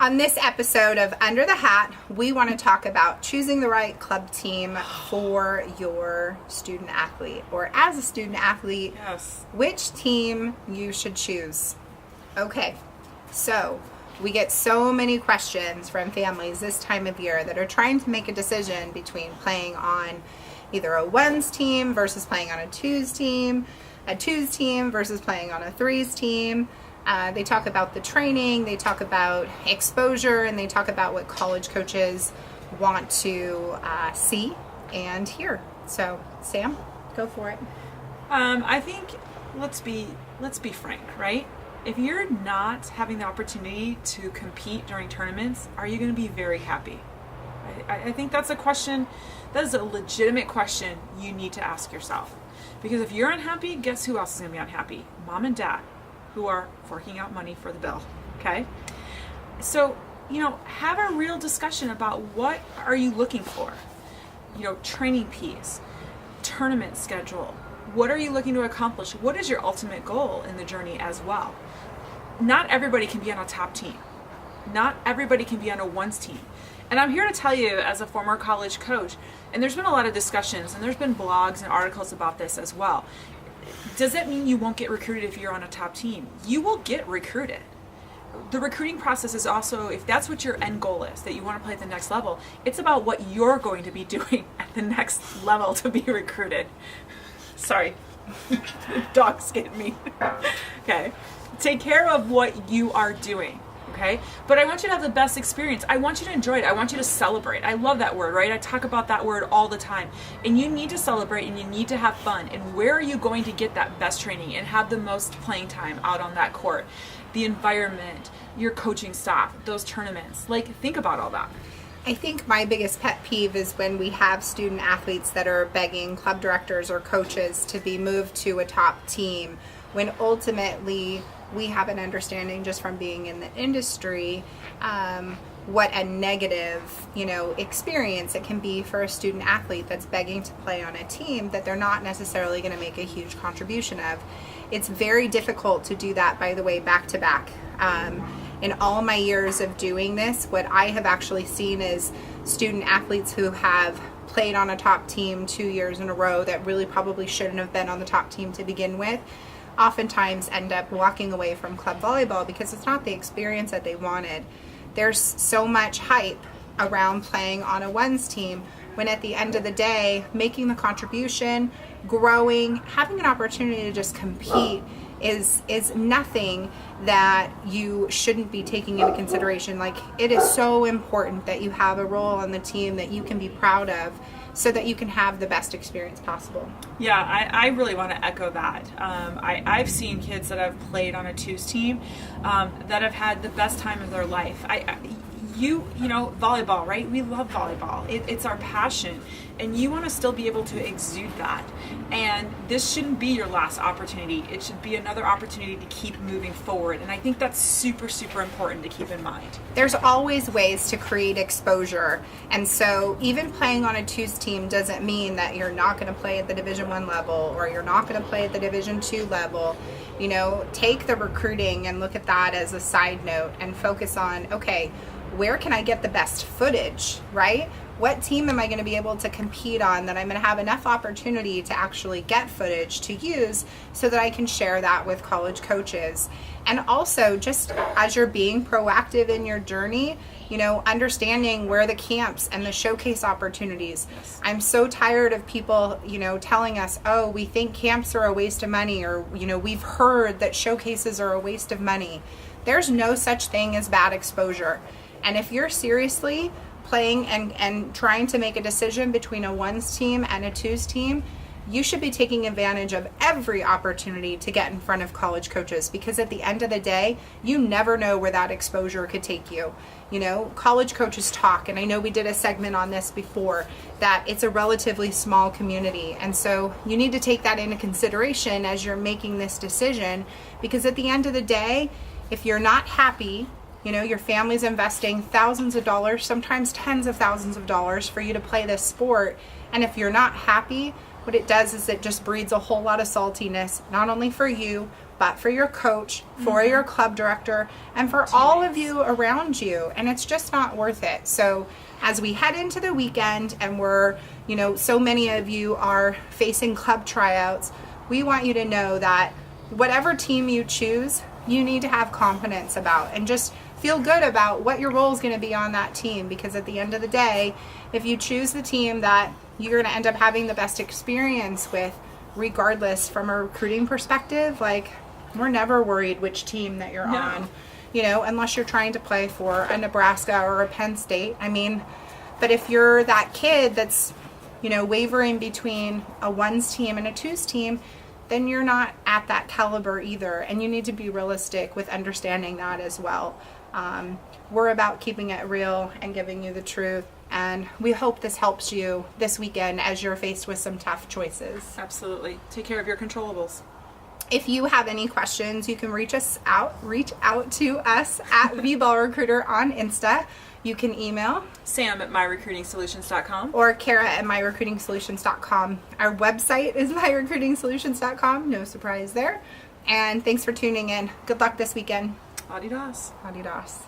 On this episode of Under the Hat, we want to talk about choosing the right club team for your student athlete, or as a student athlete, Yes. which team you should choose. Okay, so we get so many questions from families this time of year that are trying to make a decision between playing on either a 1's team versus playing on a 2's team, a 2's team versus playing on a 3's team. They talk about the training, they talk about exposure, and they talk about what college coaches want to see and hear. So, Sam, go for it. I think let's be frank, right? If you're not having the opportunity to compete during tournaments, are you going to be very happy? I think that's a question, that is a legitimate question you need to ask yourself. Because if you're unhappy, guess who else is going to be unhappy? Mom and dad, who are forking out money for the bill, okay? So, have a real discussion about what are you looking for? Training piece, tournament schedule. What are you looking to accomplish? What is your ultimate goal in the journey as well? Not everybody can be on a top team. Not everybody can be on a 1's team. And I'm here to tell you, as a former college coach, and there's been a lot of discussions, and there's been blogs and articles about this as well. Does that mean you won't get recruited if you're on a top team? You will get recruited. The recruiting process is also, if that's what your end goal is, that you want to play at the next level, it's about what you're going to be doing at the next level to be recruited. Sorry, dog's getting me. Okay, take care of what you are doing. Okay, but I want you to have the best experience. I want you to enjoy it. I want you to celebrate. I love that word, right? I talk about that word all the time. And you need to celebrate and you need to have fun. And where are you going to get that best training and have the most playing time out on that court? The environment, your coaching staff, those tournaments. Think about all that. I think my biggest pet peeve is when we have student athletes that are begging club directors or coaches to be moved to a top team, when ultimately we have an understanding just from being in the industry what a negative experience it can be for a student athlete that's begging to play on a team that they're not necessarily going to make a huge contribution of. It's very difficult to do that, by the way, back to back. In all my years of doing this, what I have actually seen is student athletes who have played on a top team 2 years in a row that really probably shouldn't have been on the top team to begin with, oftentimes end up walking away from club volleyball because it's not the experience that they wanted. There's so much hype around playing on a 1's team when at the end of the day, making the contribution, growing, having an opportunity to just compete is nothing that you shouldn't be taking into consideration. It is so important that you have a role on the team that you can be proud of so that you can have the best experience possible. Yeah, I really want to echo that. I've seen kids that have played on a 2's team that have had the best time of their life. Volleyball, right? We love volleyball. It's our passion, and you want to still be able to exude that. And this shouldn't be your last opportunity. It should be another opportunity to keep moving forward. And I think that's super, super important to keep in mind. There's always ways to create exposure. And so even playing on a 2's team doesn't mean that you're not going to play at the Division I level or you're not going to play at the Division II level. Take the recruiting and look at that as a side note and focus on, okay, where can I get the best footage, right? What team am I going to be able to compete on that I'm going to have enough opportunity to actually get footage to use so that I can share that with college coaches? And also, just as you're being proactive in your journey, understanding where the camps and the showcase opportunities. Yes. I'm so tired of people, telling us, oh, we think camps are a waste of money, or, we've heard that showcases are a waste of money. There's no such thing as bad exposure. And if you're seriously playing and trying to make a decision between a 1's team and a 2's team, you should be taking advantage of every opportunity to get in front of college coaches, because at the end of the day, you never know where that exposure could take you. College coaches talk, and I know we did a segment on this before, that it's a relatively small community. And so you need to take that into consideration as you're making this decision, because at the end of the day, if you're not happy, your family's investing thousands of dollars, sometimes tens of thousands of dollars for you to play this sport. And if you're not happy, what it does is it just breeds a whole lot of saltiness, not only for you but for your coach, for your club director, and for all of you around you. And it's just not worth it. So as we head into the weekend and we're, so many of you are facing club tryouts, we want you to know that whatever team you choose, you need to have confidence about and just feel good about what your role is going to be on that team. Because at the end of the day, if you choose the team that you're going to end up having the best experience with, regardless from a recruiting perspective, like, we're never worried which team that you're on, unless you're trying to play for a Nebraska or a Penn State. I mean, but if you're that kid that's, wavering between a 1's team and a 2's team, then you're not at that caliber either. And you need to be realistic with understanding that as well. We're about keeping it real and giving you the truth. And we hope this helps you this weekend as you're faced with some tough choices. Absolutely. Take care of your controllables. If you have any questions, you can reach out to us at VBallRecruiter on Insta. You can email Sam at myrecruitingsolutions.com or Kara at myrecruitingsolutions.com. Our website is myrecruitingsolutions.com. No surprise there. And thanks for tuning in. Good luck this weekend. Adidas. Adidas.